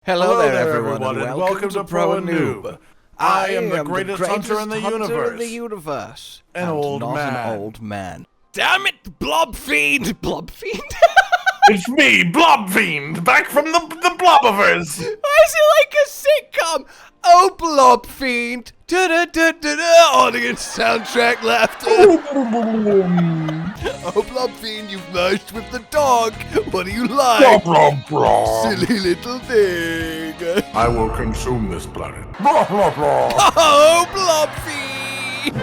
Hello there, everyone, and welcome to Pro and Noob. I am the greatest hunter in the universe. And not man. an old man. Damn it, Blob Fiend! Blob Fiend? It's me, Blob Fiend, back from the Blobivers. Why is it like a sitcom? Oh, Blob Fiend! Da-da-da-da-da! Audience soundtrack laughter. Oh, Blob Fiend, you've merged with the dog. What do you like? Blah, blah, blah. Silly little thing. I will consume this planet. Blah, blah, blah. Oh, Blob Fiend!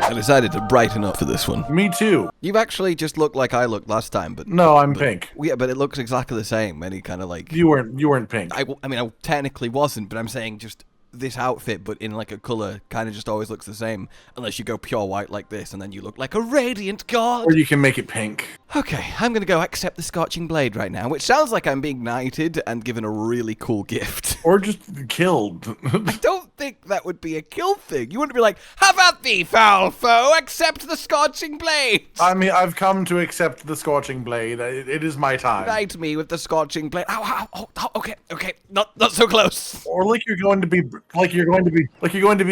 I decided to brighten up for this one. Me too. You've actually just looked like I looked last time, but... No, I'm pink. Yeah, but it looks exactly the same. Any kind of like... You weren't pink. I mean, I technically wasn't, but I'm saying just this outfit, but in like a color, kind of just always looks the same. Unless you go pure white like this, and then you look like a radiant god. Or you can make it pink. Okay, I'm gonna go accept the Scorching Blade right now, which sounds like I'm being knighted and given a really cool gift. Or just killed. I don't think that would be a kill thing. You wouldn't be like, have at thee, foul foe, accept the Scorching Blade. I mean, I've come to accept the Scorching Blade. It is my time. Knight me with the Scorching Blade. Ow, ow, oh, okay, not so close. Or like you're going to be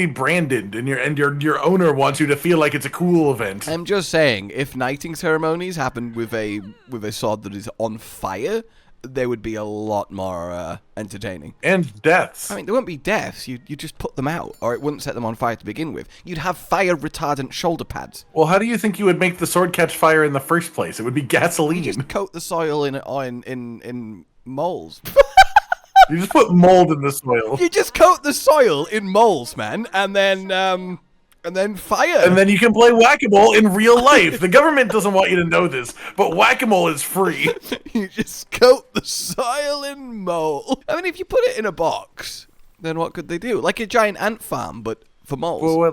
branded, and your owner wants you to feel like it's a cool event. I'm just saying, if knighting ceremonies happened with a sword that is on fire, they would be a lot more entertaining. And deaths. I mean, there wouldn't be deaths. You just put them out, or it wouldn't set them on fire to begin with. You'd have fire retardant shoulder pads. Well, how do you think you would make the sword catch fire in the first place? It would be gasoline. You just coat the soil in moles. You just put mold in the soil. You just coat the soil in moles, man, and then fire. And then you can play whack-a-mole in real life. The government doesn't want you to know this, but whack-a-mole is free. You just coat the soil in mold. I mean, if you put it in a box, then what could they do? Like a giant ant farm, but for moles. Well,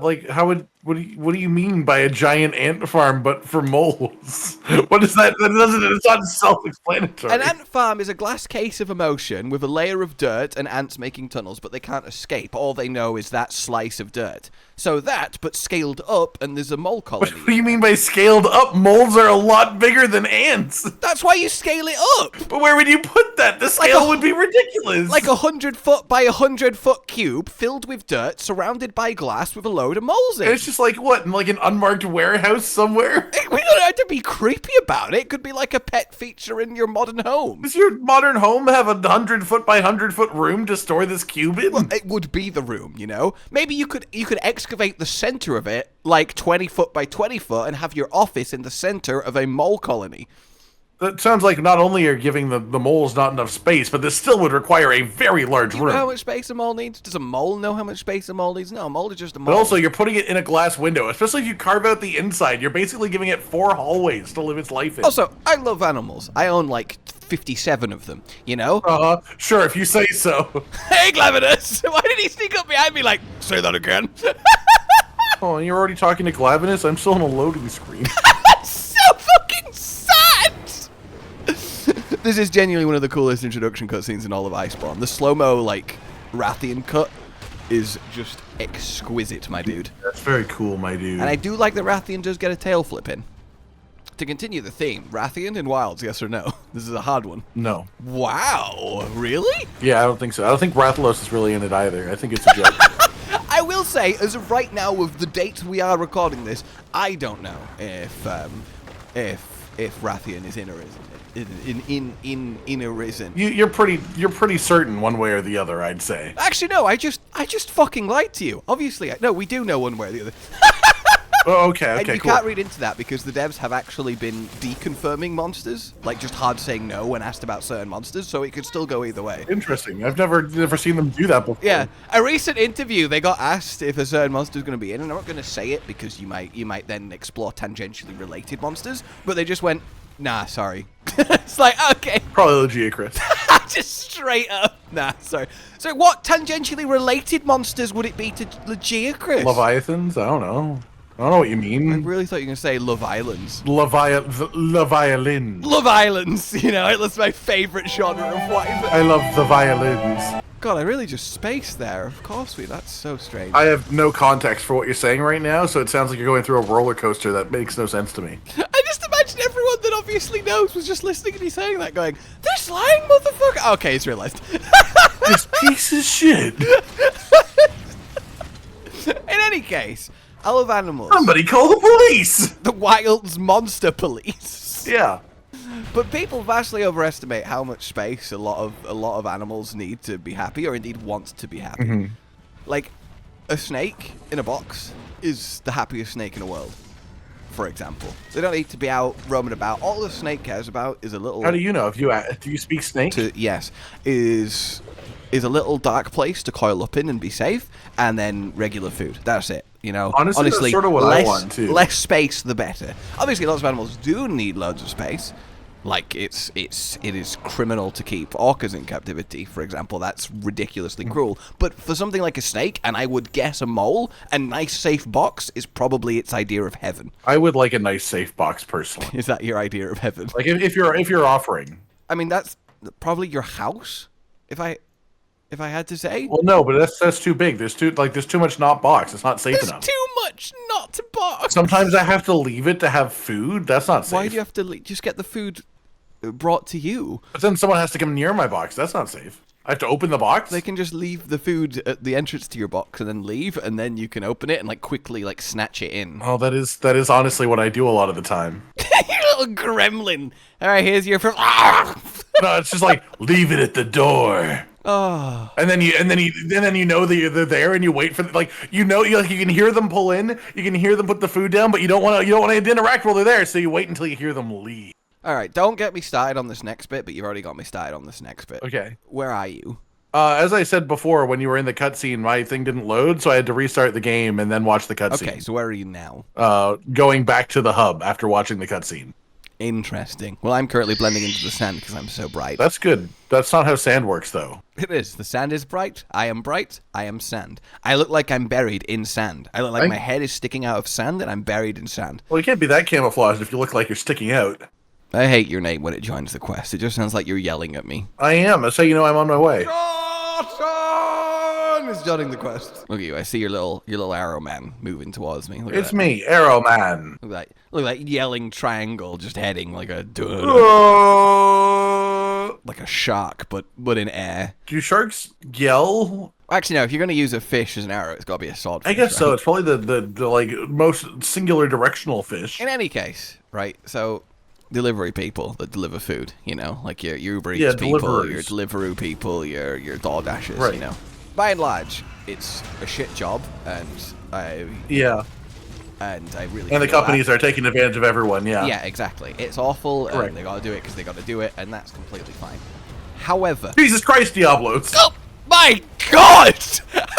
what do you mean by a giant ant farm, but for moles? What is that? It's not self-explanatory. An ant farm is a glass case of emotion with a layer of dirt and ants making tunnels, but they can't escape. All they know is that slice of dirt. So that, but scaled up, and there's a mole colony. What do you mean by scaled up? Moles are a lot bigger than ants. That's why you scale it up. But where would you put that? The scale would be ridiculous. Like 100-foot by 100-foot cube filled with dirt, surrounded by glass with a load of moles in. It's just like what? In like an unmarked warehouse somewhere? We don't have to be creepy about it. It could be like a pet feature in your modern home. Does your modern home have a 100-foot by 100-foot room to store this cube in? Well, it would be the room, you know? Maybe you could excavate the center of it, like 20-foot by 20-foot, and have your office in the center of a mole colony. That sounds like not only are giving the moles not enough space, but this still would require a very large room. Do you know how much space a mole needs? Does a mole know how much space a mole needs? No, a mole is just a mole. But also, you're putting it in a glass window, especially if you carve out the inside. You're basically giving it 4 hallways to live its life in. Also, I love animals. I own like 57 of them, you know? Sure, if you say so. Hey, Glavenus! Why did he sneak up behind me like, say that again? Oh, you're already talking to Glavenus? I'm still on a loading screen. That's so fucking sad! This is genuinely one of the coolest introduction cutscenes in all of Iceborne. The slow-mo, like, Rathian cut is just exquisite, my dude. That's very cool, my dude. And I do like that Rathian does get a tail flip in. To continue the theme, Rathian in Wilds, yes or no? This is a hard one. No. Wow, really? Yeah, I don't think so. I don't think Rathalos is really in it either. I think it's a joke. I will say, as of right now, with the date we are recording this, I don't know if Rathian is in or isn't. In a reason. You're pretty certain one way or the other, I'd say. Actually, no. I just fucking lied to you. Obviously, no. We do know one way or the other. Oh, okay, and you cool. can't read into that because the devs have actually been deconfirming monsters, like just hard saying no when asked about certain monsters, so it could still go either way. Interesting. I've never seen them do that before. Yeah, a recent interview they got asked if a certain monster is going to be in, and I'm not going to say it because you might then explore tangentially related monsters, but they just went, nah, sorry. It's like, okay. Probably Legiacris. Just straight up. Nah, sorry. So what tangentially related monsters would it be to Legiacris? Leviathans? I don't know. I don't know what you mean. I really thought you were going to say Love Islands. Leviolin. Love Islands, you know, that's my favorite genre of whatever. I love the violins. God, I really just spaced there. Of course that's so strange. I have no context for what you're saying right now, so it sounds like you're going through a roller coaster that makes no sense to me. I just imagine everyone that obviously knows was just listening to me saying that, going, "This lying motherfucker." Okay, he's realised. This piece of shit. In any case, I love animals. Somebody call the police. The Wild's monster police. Yeah. But people vastly overestimate how much space a lot of animals need to be happy, or indeed want to be happy. Like, a snake in a box is the happiest snake in the world, for example. They don't need to be out roaming about. All the snake cares about is a little... How do you know? Do you speak snake? Yes. Is a little dark place to coil up in and be safe, and then regular food. That's it. You know, honestly that's sort of what I want too. Less space, the better. Obviously, lots of animals do need loads of space. Like, it is criminal to keep orcas in captivity, for example. That's ridiculously cruel. But for something like a snake, and I would guess a mole, a nice safe box is probably its idea of heaven. I would like a nice safe box personally. Is that your idea of heaven? Like if you're offering. I mean, that's probably your house. If I had to say. Well, no, but that's too big. There's too much not box. It's not safe enough. There's too much not to box. Sometimes I have to leave it to have food. That's not safe. Why do you have to just get the food brought to you? But then someone has to come near my box. That's not safe. I have to open the box. They can just leave the food at the entrance to your box and then leave, and then you can open it and like quickly like snatch it in. Oh, that is honestly what I do a lot of the time. You little gremlin! All right, here's your food. No, it's just like leave it at the door. Oh. And then you know that they're there, and you wait for you can hear them pull in, you can hear them put the food down, but you don't want to interact while they're there, so you wait until you hear them leave. All right, don't get me started on this next bit, but you've already got me started on this next bit. Okay. Where are you? As I said before, when you were in the cutscene, my thing didn't load, so I had to restart the game and then watch the cutscene. Okay, so where are you now? Going back to the hub after watching the cutscene. Interesting. Well, I'm currently blending into the sand because I'm so bright. That's good. That's not how sand works, though. It is. The sand is bright. I am sand. I look like I'm buried in sand. I look like my head is sticking out of sand and I'm buried in sand. Well, you can't be that camouflaged if you look like you're sticking out. I hate your name when it joins the quest. It just sounds like you're yelling at me. I am. That's how you know I'm on my way. Johnson is joining the quest. Look at you. I see your little arrow man moving towards me. It's me, Arrow Man. Look at that yelling triangle just heading like a like a shark, but in air. Do sharks yell? Actually, no. If you're going to use a fish as an arrow, it's got to be a swordfish. I guess right? so. It's probably the like most singular directional fish. In any case, right? So, delivery people that deliver food, you know, like your Uber Eats people, your Deliveroo people, your DoorDashers, right. You know. By and large, it's a shit job, and I really and the companies are taking advantage of everyone. Yeah, exactly. It's awful, Correct. and they gotta do it because they gotta do it, and that's completely fine. However, Jesus Christ, Diablos! Oh my God!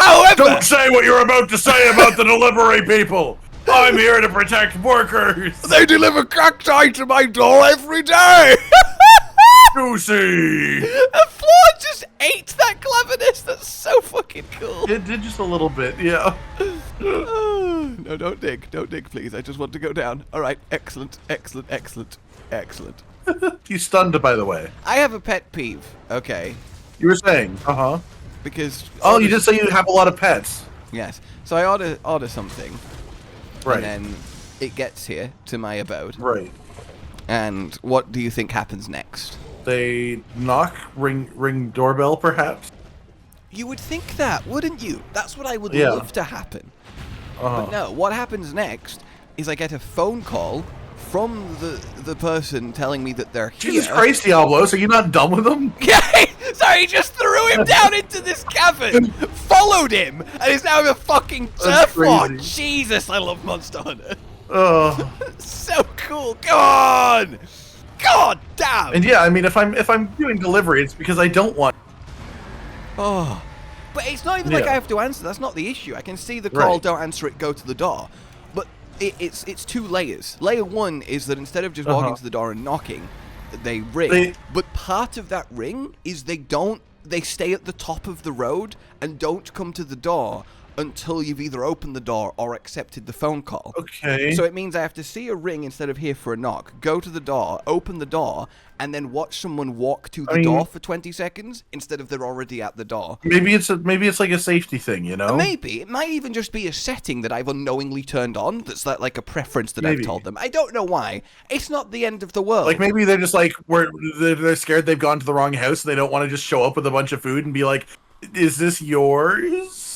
However, don't say what you're about to say about the delivery people. I'm here to protect workers. They deliver cacti to my door every day. Juicy. The floor just ate that Glavenus. That's so fucking cool. It did just a little bit, yeah. No, don't dig, please. I just want to go down. All right, excellent. He's stunned, by the way. I have a pet peeve. Okay. You were saying, Because. Oh, you did say you have a lot of pets. Yes. So I order something. Right. And then it gets here to my abode. Right. And what do you think happens next? They knock, ring doorbell, perhaps. You would think that, wouldn't you? That's what I would love to happen. But no, what happens next is I get a phone call from the person telling me that they're here. Jesus Christ, Diablos, are you not done with them? Sorry, he just threw him down into this cavern, followed him, and is now a fucking turf war. Jesus, I love Monster Hunter. So cool. Go on. God damn. And yeah, I mean, if I'm doing delivery, it's because I don't want. Oh, but it's not even like I have to answer. That's not the issue. I can see the call, don't answer it, go to the door. But it's two layers. Layer one is that instead of just walking to the door and knocking, they ring. But part of that ring is they stay at the top of the road and don't come to the door until you've either opened the door or accepted the phone call. Okay. So it means I have to see a ring instead of hear for a knock, go to the door, open the door, and then watch someone walk to the door for 20 seconds instead of they're already at the door. Maybe it's like a safety thing, you know? Maybe. It might even just be a setting that I've unknowingly turned on that's like a preference that I've told them. I don't know why. It's not the end of the world. Like, maybe they're just like, they're scared they've gone to the wrong house, and they don't want to just show up with a bunch of food and be like, is this yours?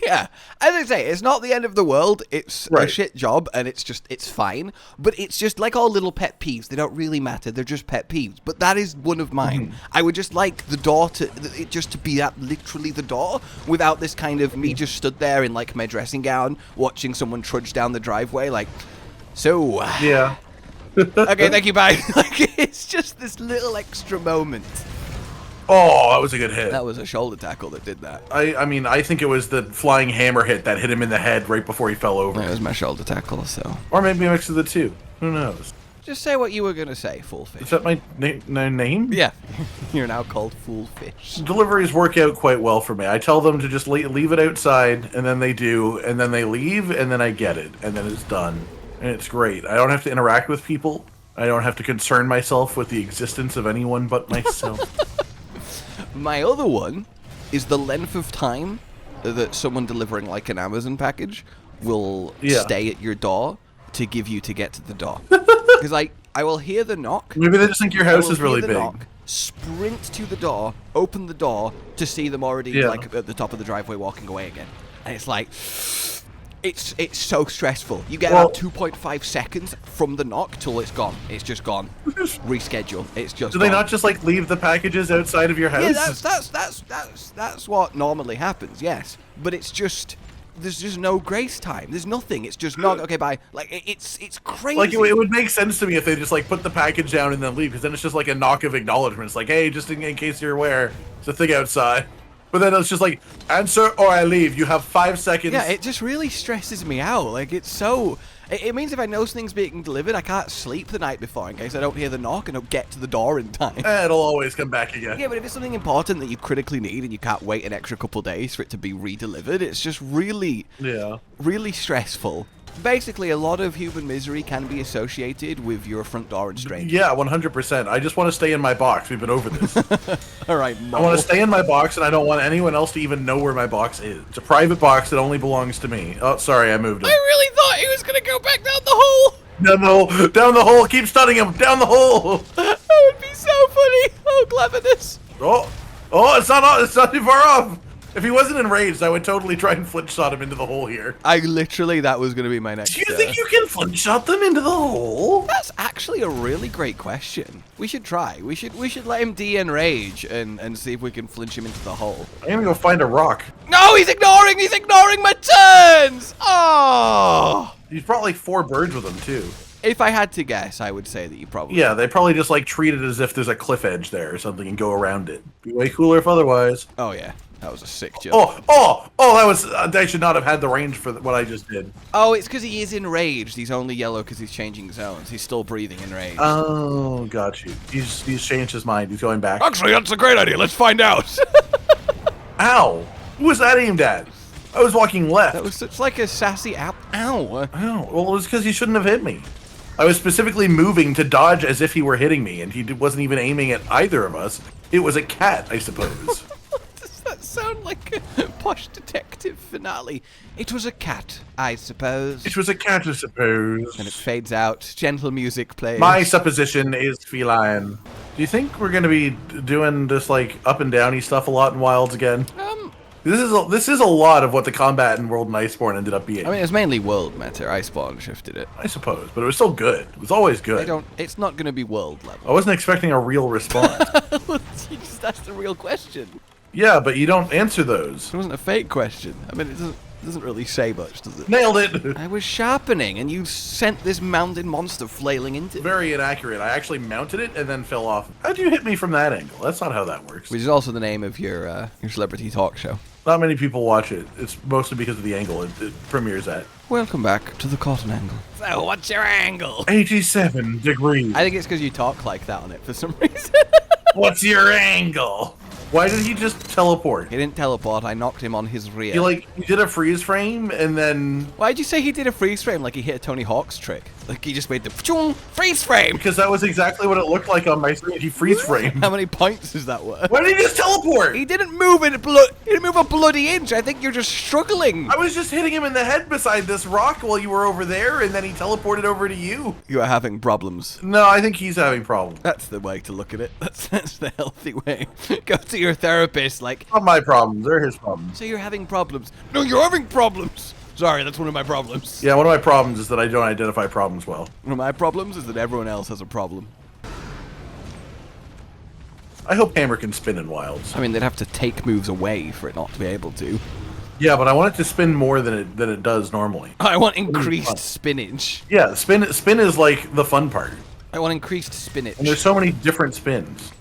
Yeah, as I say, it's not the end of the world. It's a shit job, and it's fine. But it's just like all little pet peeves. They don't really matter. They're just pet peeves. But that is one of mine. I would just like the door to be that literally the door, without this kind of me just stood there in like my dressing gown, watching someone trudge down the driveway, like, so. Yeah. Okay, thank you, bye. Like, it's just this little extra moment. Oh, that was a good hit. That was a shoulder tackle that did that. I mean, I think it was the flying hammer hit that hit him in the head right before he fell over. It was my shoulder tackle, so. Or maybe a mix of the two. Who knows? Just say what you were going to say, Foolfish. Is that my name? Yeah. You're now called Foolfish. Deliveries work out quite well for me. I tell them to just leave it outside, and then they do, and then they leave, and then I get it, and then it's done. And it's great. I don't have to interact with people. I don't have to concern myself with the existence of anyone but myself. My other one is the length of time that someone delivering like an Amazon package will stay at your door to give you to get to the door. Because I will hear the knock. Maybe they just think your house is really big. Knock, sprint to the door, open the door to see them already like at the top of the driveway walking away again. And it's like, it's so stressful. You get about 2.5 seconds from the knock till it's gone. It's just gone. Reschedule. It's just. Do they not just like leave the packages outside of your house? Yeah, that's what normally happens. Yes, but it's just there's just no grace time. There's nothing. It's just knock. Okay, bye. Like it's crazy. Like it would make sense to me if they just like put the package down and then leave, because then it's just like a knock of acknowledgement. It's like, hey, just in case you're aware, there's a thing outside. But then it's just like, answer or I leave. You have 5 seconds. Yeah, it just really stresses me out. Like, it's so... It means if I know something's being delivered, I can't sleep the night before in case I don't hear the knock and don't get to the door in time. It'll always come back again. Yeah, but if it's something important that you critically need and you can't wait an extra couple days for it to be re-delivered, it's just really... really stressful. Basically, a lot of human misery can be associated with your front door and strangers. Yeah, 100%. I just want to stay in my box. We've been over this. All right, I want to stay in my box, and I don't want anyone else to even know where my box is. It's a private box that only belongs to me. Oh, sorry, I moved it. I really thought he was going to go back down the hole. Down the hole. Down the hole. Keep stunning him. Down the hole. That would be so funny. Oh, Glavenus. Oh, it's not too far off. If he wasn't enraged, I would totally try and flinch shot him into the hole here. That was going to be my next. Do you think you can flinch shot them into the hole? That's actually a really great question. We should try. We should let him de-enrage and see if we can flinch him into the hole. I'm gonna go find a rock. No, he's ignoring my turns! Oh! He's brought like 4 birds with him too. If I had to guess, I would say that you probably... Yeah, they probably just like treat it as if there's a cliff edge there or something and go around it. Be way cooler if otherwise. Oh yeah. That was a sick jump. Oh, that was... I should not have had the range for what I just did. Oh, it's because he is enraged. He's only yellow because he's changing zones. He's still breathing enraged. Oh, got you. He's changed his mind. He's going back. Actually, that's a great idea. Let's find out. Ow. Who was that aimed at? I was walking left. That was such like a sassy ow. Ow. Well, it was because he shouldn't have hit me. I was specifically moving to dodge as if he were hitting me, and he wasn't even aiming at either of us. It was a cat, I suppose. That sound like a posh detective finale. It was a cat, I suppose. It was a cat, I suppose. And it fades out. Gentle music plays. My supposition is feline. Do you think we're going to be doing this like up and downy stuff a lot in Wilds again? This is a lot of what the combat in World and Iceborne ended up being. I mean, it's mainly world meta. Iceborne shifted it. I suppose, but it was still good. It was always good. It's not going to be world level. I wasn't expecting a real response. You just asked a real question. Yeah, but you don't answer those. It wasn't a fake question. I mean, it doesn't really say much, does it? Nailed it! I was sharpening, and you sent this mounted monster flailing into me. Very inaccurate. I actually mounted it and then fell off. How'd you hit me from that angle? That's not how that works. Which is also the name of your celebrity talk show. Not many people watch it. It's mostly because of the angle it premieres at. Welcome back to the Cotton Angle. So, what's your angle? 87 degrees. I think it's because you talk like that on it for some reason. What's your angle? Why did he just teleport? He didn't teleport. I knocked him on his rear. He did a freeze frame and then... Why'd you say he did a freeze frame like he hit a Tony Hawk's trick? Like he just made the freeze frame. Because that was exactly what it looked like on my screen. He freeze framed. How many points is that worth? Why did he just teleport? He didn't move he didn't move a bloody inch. I think you're just struggling. I was just hitting him in the head beside this rock while you were over there, and then he teleported over to you. You are having problems. No, I think he's having problems. That's the way to look at it. That's the healthy way. Go to your therapist, like... Not my problems, they're his problems. So you're having problems. No, you're having problems. Sorry, that's one of my problems. Yeah, one of my problems is that I don't identify problems well. One of my problems is that everyone else has a problem. I hope Hammer can spin in Wilds. I mean, they'd have to take moves away for it not to be able to. Yeah, but I want it to spin more than it does normally. I want increased spinach. Yeah, spin is like the fun part. I want increased spinach. And there's so many different spins.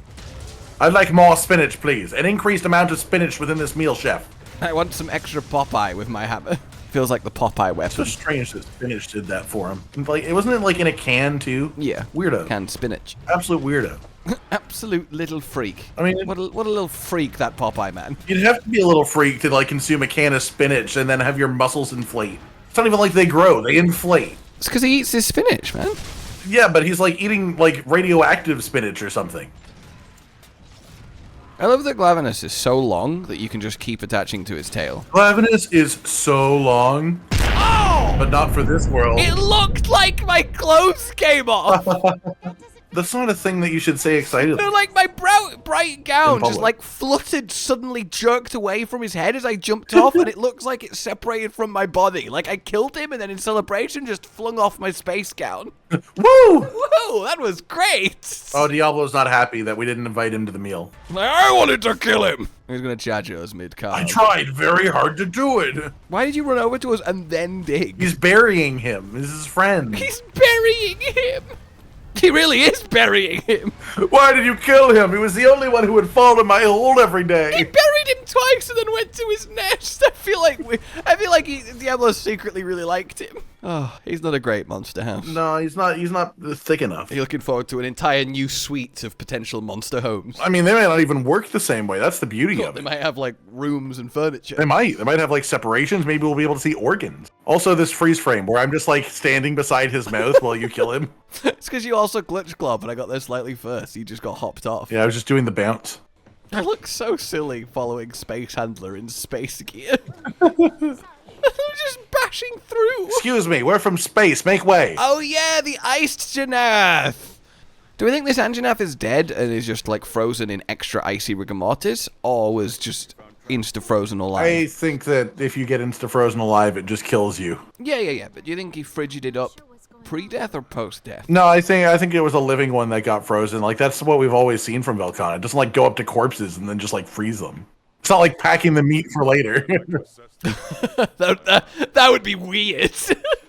I'd like more spinach, please. An increased amount of spinach within this meal, chef. I want some extra Popeye with my hammer. Feels like the Popeye weapon. It's so strange that spinach did that for him. Like, it wasn't like in a can too. Yeah. Weirdo. Canned spinach. Absolute weirdo. Absolute little freak. I mean, what a little freak that Popeye man. You'd have to be a little freak to like consume a can of spinach and then have your muscles inflate. It's not even like they grow; they inflate. It's because he eats his spinach, man. Yeah, but he's like eating like radioactive spinach or something. I love that Glavenus is so long that you can just keep attaching to its tail. Glavenus is so long, but not for this world. It looked like my clothes came off. That's not a thing that you should say excitedly. No, like my bright gown just public. like fluttered, suddenly jerked away from his head as I jumped off, and it looks like it's separated from my body. Like I killed him, and then in celebration just flung off my space gown. Woo! Whoa, that was great. Oh, Diablo's not happy that we didn't invite him to the meal. I wanted to kill him. He's gonna charge us mid-car. I tried very hard to do it. Why did you run over to us and then dig? He's burying him. This is his friend. He's burying him. He really is burying him. Why did you kill him? He was the only one who would fall in my hole every day. He buried him twice and then went to his nest. I feel like Diablo secretly really liked him. Oh, he's not a great monster house. No, he's not thick enough. Are you looking forward to an entire new suite of potential monster homes? I mean, they might not even work the same way. That's the beauty of They it. might have like rooms and furniture. They might have like separations. Maybe we'll be able to see organs. Also, this freeze frame where I'm just like standing beside his mouth while you kill him. It's because you also glitch club and I got there slightly first. You just got hopped off. Yeah, I was just doing the bounce. I look so silly following Space Handler in space gear. I'm just bashing through. Excuse me, we're from space. Make way. Oh yeah, the iced Jannath. Do we think this Anjanath is dead and is just like frozen in extra icy rigor mortis, or was just insta-frozen alive? I think that if you get insta-frozen alive, it just kills you. Yeah. But do you think he frigided up pre-death or post-death? No, I think it was a living one that got frozen. Like, that's what we've always seen from Velkhana. It doesn't, like, go up to corpses and then just, like, freeze them. It's not like packing the meat for later. that would be weird.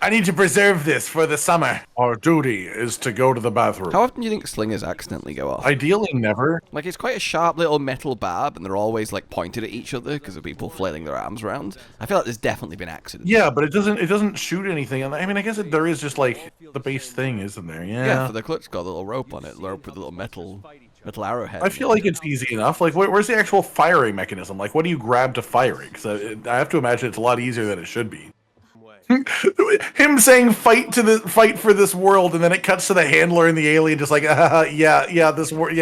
I need to preserve this for the summer. Our duty is to go to the bathroom. How often do you think slingers accidentally go off? Ideally, never. Like, it's quite a sharp little metal barb, and they're always, like, pointed at each other because of people flailing their arms around. I feel like there's definitely been accidents. Yeah, but it doesn't shoot anything. I mean, I guess there is just, like, the base thing, isn't there? Yeah, for the clutch got a little rope on it, rope with a little metal arrowhead. I feel like it's easy enough. Like, where's the actual firing mechanism? Like, what do you grab to fire it? Because I have to imagine it's a lot easier than it should be. Him saying fight for this world, and then it cuts to the handler and the alien just like, this world,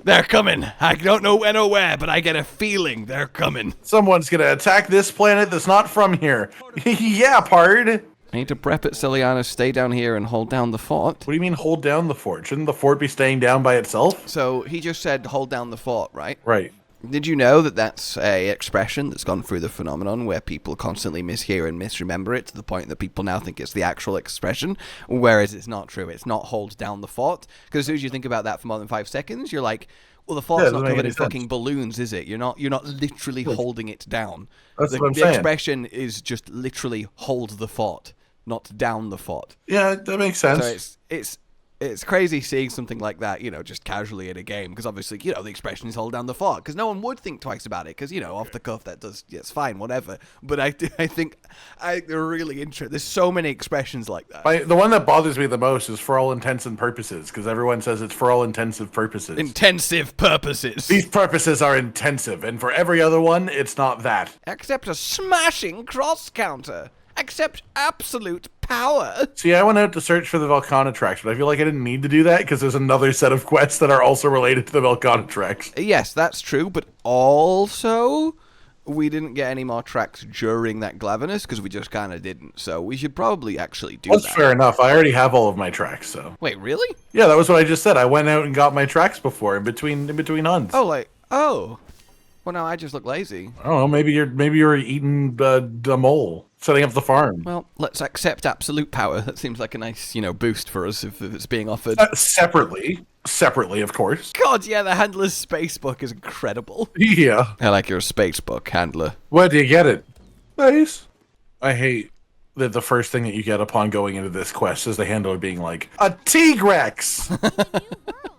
They're coming. I don't know when or where, but I get a feeling they're coming. Someone's gonna attack this planet that's not from here. Yeah, pard. I need to prep it, Celiana. Stay down here and hold down the fort. What do you mean hold down the fort? Shouldn't the fort be staying down by itself? So he just said hold down the fort, right? Right. Did you know that that's a expression that's gone through the phenomenon where people constantly mishear and misremember it to the point that people now think it's the actual expression, whereas it's not true. It's not hold down the fort. Because as soon as you think about that for more than 5 seconds, you're like, well, the fort's not covered in fucking balloons, is it? You're not literally holding it down. That's what I'm the saying. expression is just literally hold the fort, not down the fort. Yeah, that makes sense. So it's crazy seeing something like that, just casually in a game, because obviously, the expression is hold down the fort, because no one would think twice about it, because, off the cuff, it's fine, whatever. But I think they're really interesting. There's so many expressions like that. The one that bothers me the most is for all intents and purposes, because everyone says it's for all intensive purposes. Intensive purposes. These purposes are intensive, and for every other one, it's not that. Except a smashing cross-counter. Except absolute power. See, I went out to search for the Velkhana tracks, but I feel like I didn't need to do that because there's another set of quests that are also related to the Velkhana tracks. Yes, that's true, but also we didn't get any more tracks during that Glavenus because we just kind of didn't. So we should probably actually do that. That's fair enough. I already have all of my tracks, so. Wait, really? Yeah, that was what I just said. I went out and got my tracks before in between hunts. Oh. Well, now I just look lazy. I don't know. Maybe you're eating the mole, setting up the farm. Well, let's accept absolute power. That seems like a nice, boost for us if it's being offered. Separately, of course. God, yeah, the handler's spacebook is incredible. Yeah. I like your spacebook, handler. Where do you get it? Nice. I hate that the first thing that you get upon going into this quest is the handler being like, a Tigrex!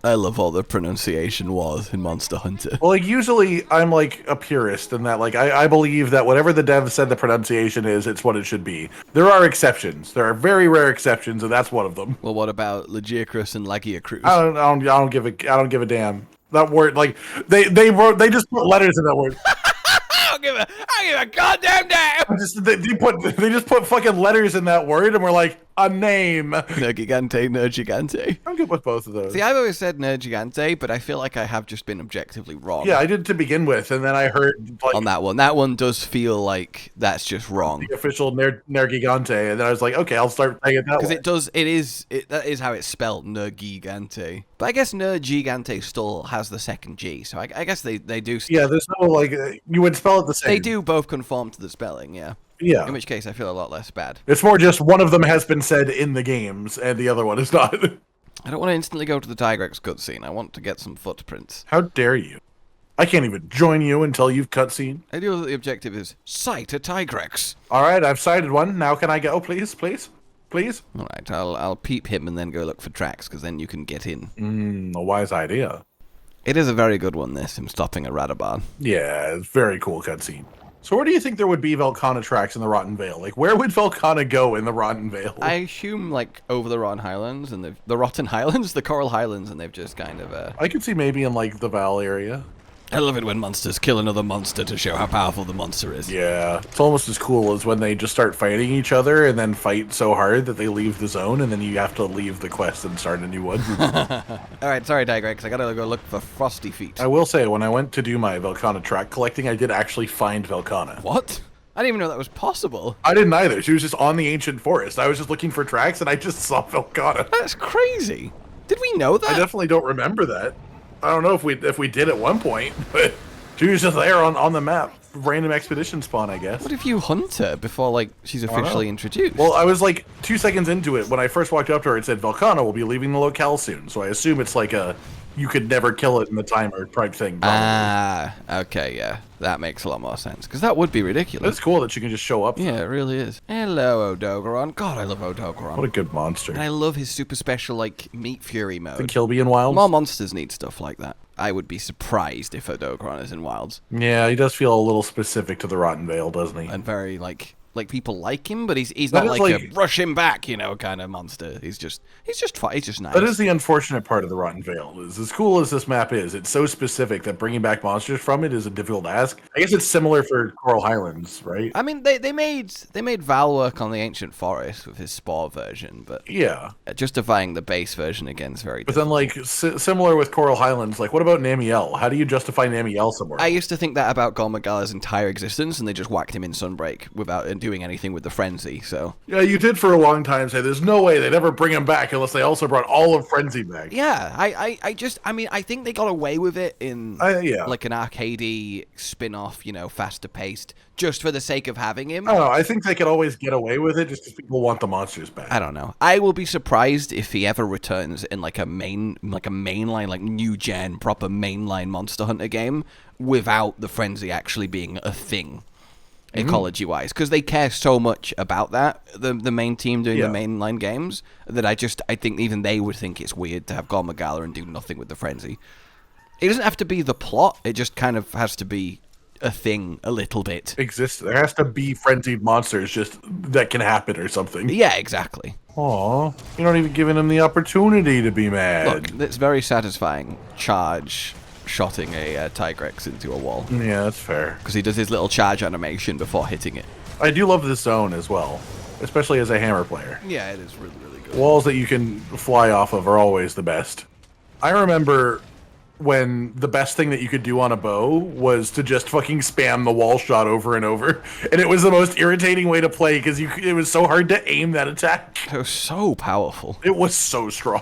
I love all the pronunciation was in Monster Hunter. Well, usually I'm like a purist in that, I believe that whatever the dev said the pronunciation is, it's what it should be. There are exceptions. There are very rare exceptions, and that's one of them. Well, what about Legiacrus and Lagiacrus? I don't give a damn. That word, they just put letters in that word. I don't give a goddamn damn. They just put fucking letters in that word, and we're like, a name. Nergigante, Nergigante. I'm good with both of those. See, I've always said Nergigante, but I feel like I have just been objectively wrong. Yeah, I did to begin with, and then I heard on that one. That one does feel like that's just wrong. The official Nergigante, and then I was like, okay, I'll start saying it that way. Because that is how it's spelled, Nergigante. But I guess Nergigante still has the second G, so I guess they do. Yeah, there's no you would spell it the same. They do both conform to the spelling, yeah. Yeah. In which case, I feel a lot less bad. It's more just one of them has been said in the games, and the other one is not. I don't want to instantly go to the Tigrex cutscene. I want to get some footprints. How dare you? I can't even join you until you've cutscene. I feel that the objective is sight a Tigrex. All right, I've sighted one. Now can I go, please? All right, I'll peep him and then go look for tracks, because then you can get in. A wise idea. It is a very good one, this, him stopping a Radaban. Yeah, it's very cool cutscene. So where do you think there would be Velkhana tracks in the Rotten Vale? Where would Velkhana go in the Rotten Vale? I assume, over the Rotten Highlands, and the Rotten Highlands? The Coral Highlands, and they've just kind of, I could see maybe in, the Val area. I love it when monsters kill another monster to show how powerful the monster is. Yeah, it's almost as cool as when they just start fighting each other and then fight so hard that they leave the zone, and then you have to leave the quest and start a new one. Alright, sorry Tigrex, I gotta go look for Frosty Feet. I will say, when I went to do my Velkhana track collecting, I did actually find Velkhana. What? I didn't even know that was possible. I didn't either. She was just on the ancient forest. I was just looking for tracks, and I just saw Velkhana. That's crazy. Did we know that? I definitely don't remember that. I don't know if we did at one point, but she was just there on the map. Random expedition spawn, I guess. What if you hunt her before, she's officially introduced? Well, I was 2 seconds into it. When I first walked up to her, it said, Velkhana will be leaving the locale soon. So I assume it's you could never kill it in the timer type thing. Probably. Ah, okay, yeah. That makes a lot more sense, because that would be ridiculous. It's cool that she can just show up. Yeah, it really is. Hello, Odogaron. God, I love Odogaron. What a good monster. And I love his super special, Meat Fury mode. The Kilby in Wilds? More monsters need stuff like that. I would be surprised if Odogaron is in Wilds. Yeah, he does feel a little specific to the Rotten Vale, doesn't he? And very, people like him, but he's not a brush him back, kind of monster. He's just fun. He's just nice. That is the unfortunate part of the Rotten Vale. Is as cool as this map is, it's so specific that bringing back monsters from it is a difficult ask. I guess it's similar for Coral Highlands, right? I mean, they made Val work on the Ancient Forest with his Spore version, but yeah, justifying the base version again is very But difficult. then, similar with Coral Highlands, what about Namiel? How do you justify Namiel somewhere? I used to think that about Gormagala's entire existence, and they just whacked him in Sunbreak without doing anything with the frenzy, so... Yeah, you did for a long time say there's no way they'd ever bring him back unless they also brought all of Frenzy back. Yeah, I think they got away with it in, an arcadey spin-off, faster paced, just for the sake of having him. I don't know, I think they could always get away with it just because people want the monsters back. I don't know. I will be surprised if he ever returns in, a mainline, new-gen, proper mainline Monster Hunter game without the frenzy actually being a thing. ecology-wise, because they care so much about that, the main team doing the mainline games, that I think even they would think it's weird to have Gormagala and do nothing with the frenzy. It doesn't have to be the plot, it just kind of has to be a thing a little bit. Exists. There has to be frenzied monsters just that can happen or something. Yeah, exactly. Aw, you're not even giving him the opportunity to be mad. Look, it's very satisfying shotting a Tigrex into a wall. Yeah, that's fair. Because he does his little charge animation before hitting it. I do love this zone as well, especially as a hammer player. Yeah, it is really, really good. Walls that you can fly off of are always the best. I remember when the best thing that you could do on a bow was to just fucking spam the wall shot over and over. And it was the most irritating way to play because it was so hard to aim that attack. It was so powerful. It was so strong.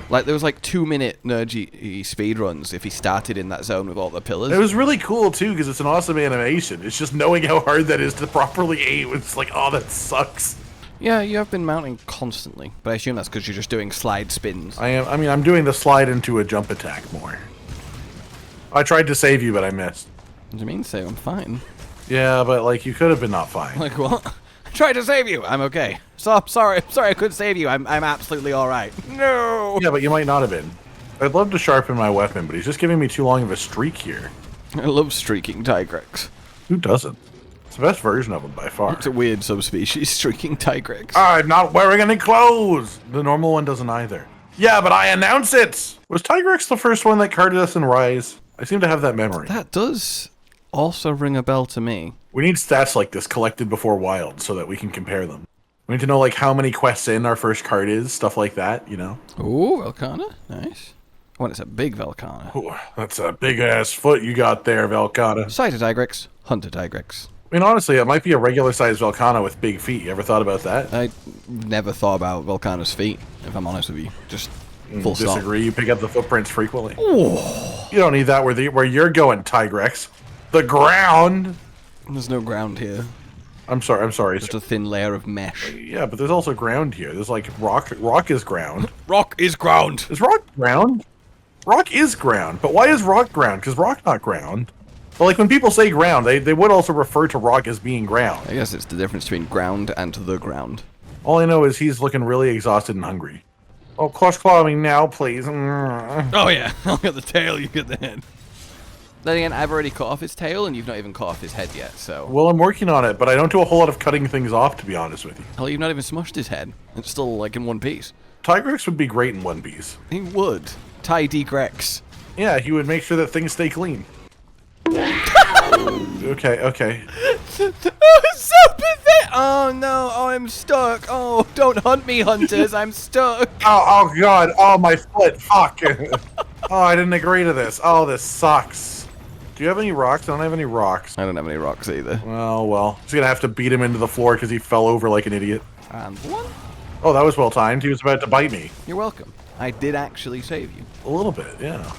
Like, there was like 2-minute Nergy speedruns if he started in that zone with all the pillars. It was really cool too because it's an awesome animation. It's just knowing how hard that is to properly aim. It's like, oh, that sucks. Yeah, you have been mounting constantly, but I assume that's because you're just doing slide spins. I'm doing the slide into a jump attack more. I tried to save you, but I missed. What do you mean, save? I'm fine. Yeah, but like you could have been not fine. Like what? I tried to save you. I'm okay. So I'm sorry I couldn't save you. I'm absolutely all right. No. Yeah, but you might not have been. I'd love to sharpen my weapon, but he's just giving me too long of a streak here. I love streaking Tigrex. Who doesn't? It's the best version of him by far. It's a weird subspecies, streaking Tigrex. I'm not wearing any clothes! The normal one doesn't either. Yeah, but I announce it! Was Tigrex the first one that carded us in Rise? I seem to have that memory. That does also ring a bell to me. We need stats like this collected before Wild so that we can compare them. We need to know like how many quests in our first card is, stuff like that, you know? Ooh, Velkhana. Nice. When it's a big Velkhana. Ooh, that's a big-ass foot you got there, Velkhana. Sighted Tigrex, hunter Tigrex. I mean, honestly, it might be a regular-sized Velkhana with big feet. You ever thought about that? I never thought about Velkhana's feet, if I'm honest with you. Just full stop. Disagree. You pick up the footprints frequently. Ooh. You don't need that where you're going, Tigrex. The ground. There's no ground here. I'm sorry. Just a thin layer of mesh. Yeah, but there's also ground here. There's like rock. Rock is ground. Rock is ground. Is rock ground? Rock is ground. But why is rock ground? Because rock not ground. But like when people say ground, they would also refer to rock as being ground. I guess it's the difference between ground and the ground. All I know is he's looking really exhausted and hungry. Oh, clutch claw me now, please. Oh yeah, I'll get the tail, you get the head. Then again, I've already cut off his tail, and you've not even cut off his head yet, so... Well, I'm working on it, but I don't do a whole lot of cutting things off, to be honest with you. Hell, you've not even smushed his head. It's still, like, in one piece. Tigrex would be great in one piece. He would. Tigrex. Yeah, he would make sure that things stay clean. Okay. Oh, it's so pathetic! Oh, no. Oh, I'm stuck. Oh, don't hunt me, hunters. I'm stuck. Oh, God. Oh, my foot. Fuck. Oh, I didn't agree to this. Oh, this sucks. Do you have any rocks? I don't have any rocks. I don't have any rocks either. Well. He's gonna have to beat him into the floor because he fell over like an idiot. And one. Oh, that was well timed. He was about to bite me. You're welcome. I did actually save you. A little bit, yeah.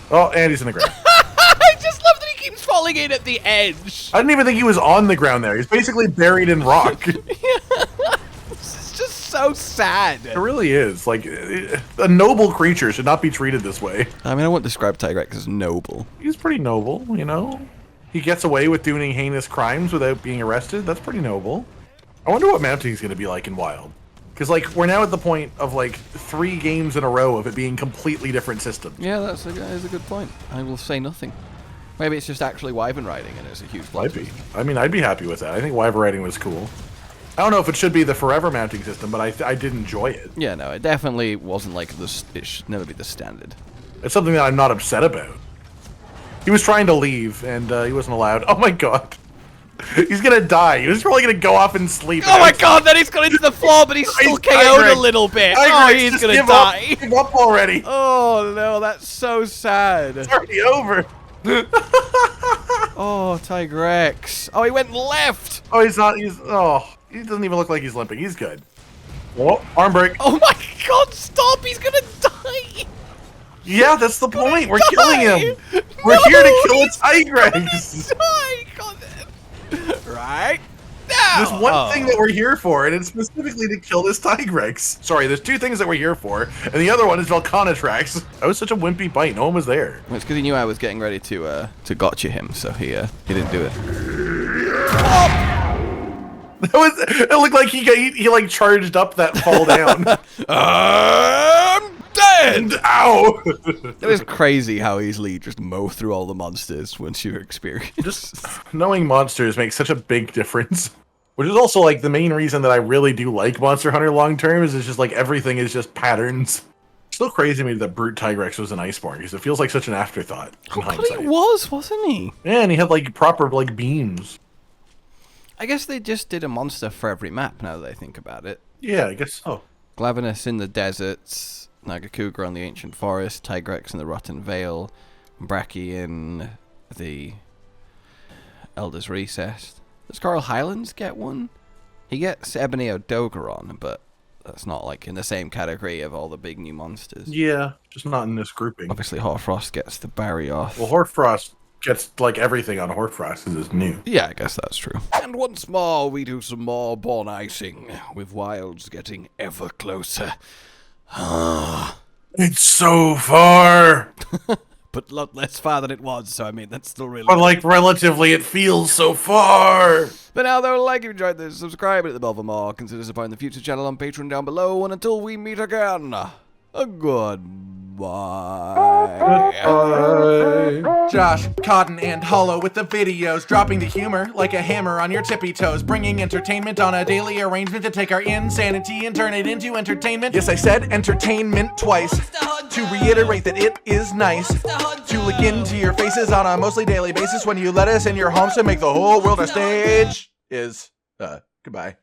Oh, and he's in the ground. I just love that he keeps falling in at the edge. I didn't even think he was on the ground there. He's basically buried in rock. This is just so sad. It really is. Like, a noble creature should not be treated this way. I mean, I wouldn't describe Tigrex as noble. He's pretty noble, you know? He gets away with doing heinous crimes without being arrested. That's pretty noble. I wonder what mounting is going to be like in Wild. Because, like, we're now at the point of, like, 3 games in a row of it being completely different systems. Yeah, that is a good point. I will say nothing. Maybe it's just actually Wyvern riding and it's a huge plot. Might be. I mean, I'd be happy with that. I think Wyvern riding was cool. I don't know if it should be the forever mounting system, but I did enjoy it. Yeah, no, it definitely wasn't like this. It should never be the standard. It's something that I'm not upset about. He was trying to leave, and he wasn't allowed. Oh my god. He's gonna die. He was probably gonna go off and sleep. Oh my god, then he's gone into the floor, but he's still KO'd a little bit. Oh, he's gonna die. Give up already. Oh no, that's so sad. It's already over. Oh, Tigrex. Oh, he went left. Oh, he's not. He doesn't even look like he's limping. He's good. Oh, arm break. Oh my god, stop. He's gonna die. Yeah, that's the point. We're killing him. We're here to kill a Tigrex. Die. God. Right now. There's one thing that we're here for, and it's specifically to kill this Tigrex. Sorry, there's two things that we're here for, and the other one is Velkhana tracks. That was such a wimpy bite. No one was there. Well, it's because he knew I was getting ready to gotcha him, so he didn't do it. It looked like he like charged up that fall down. I'm dead! Ow! It was crazy how easily you just mow through all the monsters once you're experienced. Just knowing monsters makes such a big difference. Which is also like the main reason that I really do like Monster Hunter long term is it's just like everything is just patterns. It's still crazy to me that Brute Tigrex was an Iceborne because it feels like such an afterthought in hindsight. He was, wasn't he? Yeah, and he had like proper like beams. I guess they just did a monster for every map now that I think about it. Yeah, I guess so. Glavenus in the deserts, Nagakuga on the ancient forest, Tigrex in the rotten vale, Brachy in the Elder's Recess. Does Coral Highlands get one? He gets Ebony Odogaron, but that's not like in the same category of all the big new monsters. Yeah, just not in this grouping. Obviously Hoarfrost gets the Barrioth. Well, Hoarfrost gets like everything on Hoarfrost because it's new. Yeah, I guess that's true. And once more, we do some more Born Icing, with wilds getting ever closer. It's so far! But a lot less far than it was, so I mean, that's still really But like, relatively, it feels so far! But now, though, like if you enjoyed this, subscribe and hit the bell for more. Consider supporting the future channel on Patreon down below, and until we meet again, goodbye. Josh, Cotton, and Hollow with the videos, dropping the humor like a hammer on your tippy toes, bringing entertainment on a daily arrangement to take our insanity and turn it into entertainment. Yes, I said entertainment twice, to reiterate that it is nice to look into your faces on a mostly daily basis when you let us in your homes to make the whole world a stage. Goodbye.